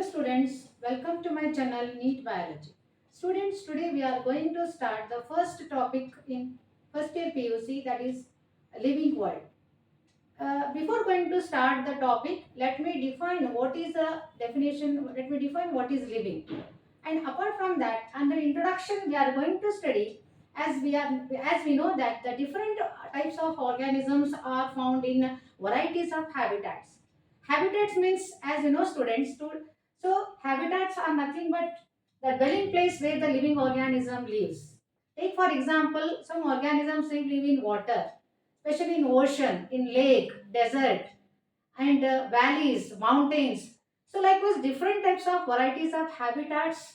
students, welcome to my channel Neet Biology. Students, today we are going to start the first topic in first year PUC, that is living world. Before going to start the topic, let me define what is the definition, let me define what is living. And apart from that, under introduction we are going to study as we know that the different types of organisms are found in varieties of habitats. Habitats means, as you know students, so habitats are nothing but the dwelling place where the living organism lives. Take for example, some organisms live in water, especially in ocean, in lake, desert, and valleys, mountains. So likewise, different types of varieties of habitats.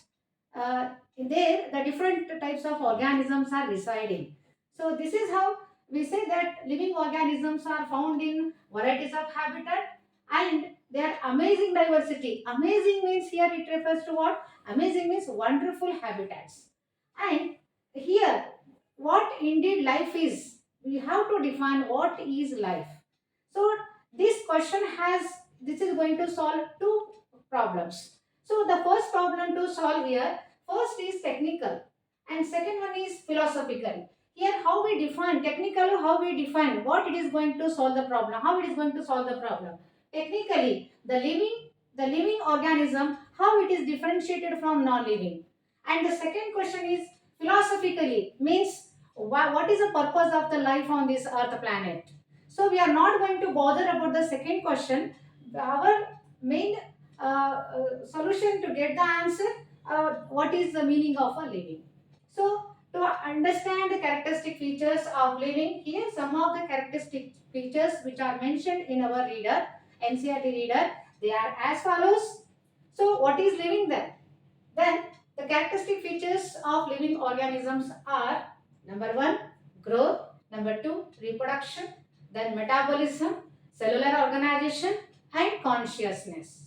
In there, the different types of organisms are residing. So this is how we say that living organisms are found in varieties of habitat, and they are amazing diversity. Amazing means here it refers to what? Amazing means wonderful habitats. And here, what indeed life is, we have to define what is life. So this is going to solve two problems. So the first problem to solve here, first is technical and second one is philosophical. Here how we define technically, how we define what it is going to solve the problem, how it is going to solve the problem. Technically, the living organism, how it is differentiated from non-living. And the second question is philosophically, means what is the purpose of the life on this earth planet. So we are not going to bother about the second question. Our main solution to get the answer, what is the meaning of a living. So to understand the characteristic features of living, here some of the characteristic features which are mentioned in our reader, NCERT reader, they are as follows. So what is living then? Then the characteristic features of living organisms are: number one, growth; number two, reproduction; then metabolism, cellular organization, and consciousness.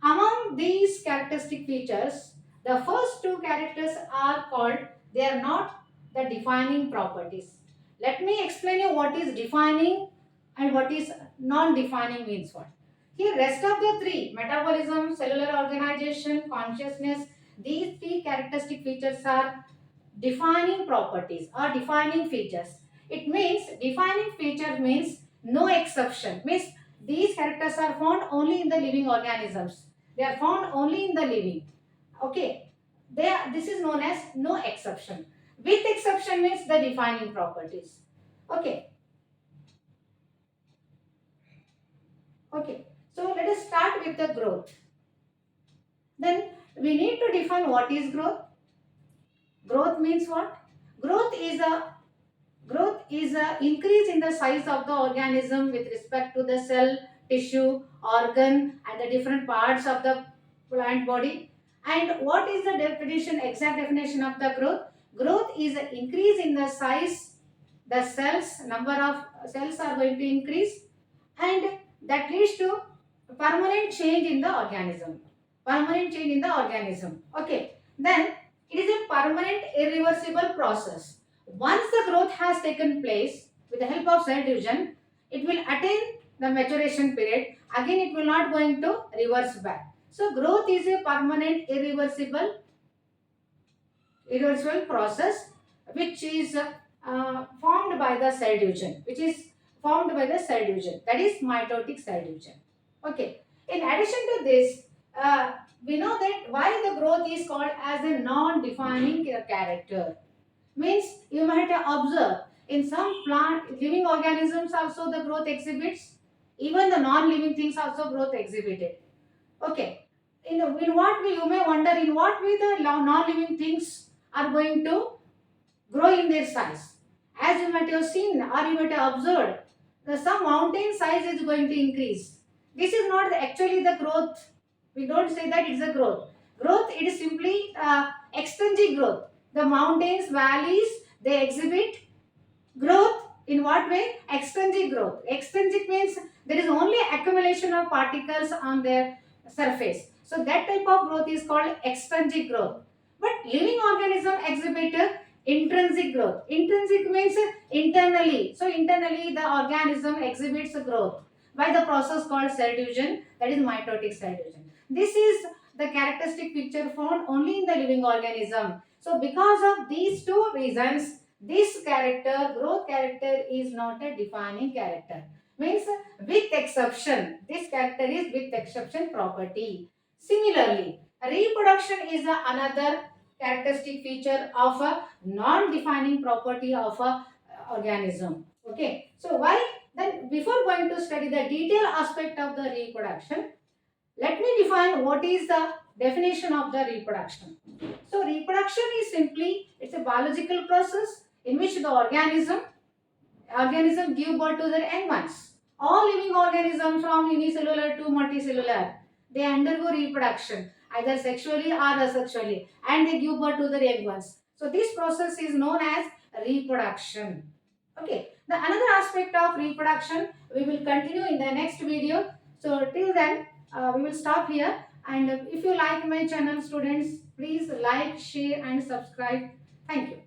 Among these characteristic features, the first two characters are called, they are not the defining properties. Let me explain you what is defining and what is non-defining means what. Here rest of the three, metabolism, cellular organization, consciousness, these three characteristic features are defining properties or defining features. It means defining feature means no exception. Means these characters are found only in the living organisms. They are found only in the living. Okay. This is known as no exception. With exception means the defining properties. Okay. Okay. So let us start with the growth. Then we need to define what is growth. Growth means what? Growth is a Growth is a increase in the size of the organism with respect to the cell, tissue, organ, and the different parts of the plant body. And what is the definition, exact definition of the growth? Growth is an increase in the size, the cells, number of cells are going to increase, and that leads to permanent change in the organism. Permanent change in the organism. Okay. Then it is a permanent irreversible process. Once the growth has taken place with the help of cell division, it will attain the maturation period. Again, it will not going to reverse back. So, growth is a permanent irreversible process which is formed by the cell division, which is formed by the cell division, that is mitotic cell division. Okay. In addition to this, we know that why the growth is called as a non-defining character. Means you might observe in some plant living organisms also the growth exhibits, even the non-living things also growth exhibited. Okay. In what way, you may wonder, in what way the non-living things are going to grow in their size. As you might have seen or you might have observed, some mountain size is going to increase. This is not actually the growth. We don't say that it's a growth. Growth, it is simply extrinsic growth. The mountains, valleys, they exhibit growth in what way? Extrinsic growth. Extrinsic means there is only accumulation of particles on their surface. So that type of growth is called extrinsic growth. But living organism exhibit intrinsic growth. Intrinsic means internally. So internally the organism exhibits growth by the process called cell division, that is mitotic cell division. This is the characteristic feature found only in the living organism. So because of these two reasons, this character, growth character, is not a defining character. Means with exception, this character is with exception property. Similarly, reproduction is another characteristic feature of a non-defining property of a organism. Okay, so why then before going to study the detailed aspect of the reproduction, let me define what is the definition of the reproduction. So reproduction is simply, it's a biological process in which the organism give birth to their young ones. All living organisms from unicellular to multicellular, they undergo reproduction either sexually or asexually, and they give birth to their young ones. So this process is known as reproduction. Okay. The another aspect of reproduction we will continue in the next video. So till then we will stop here. And if you like my channel, students, please like, share and subscribe. Thank you.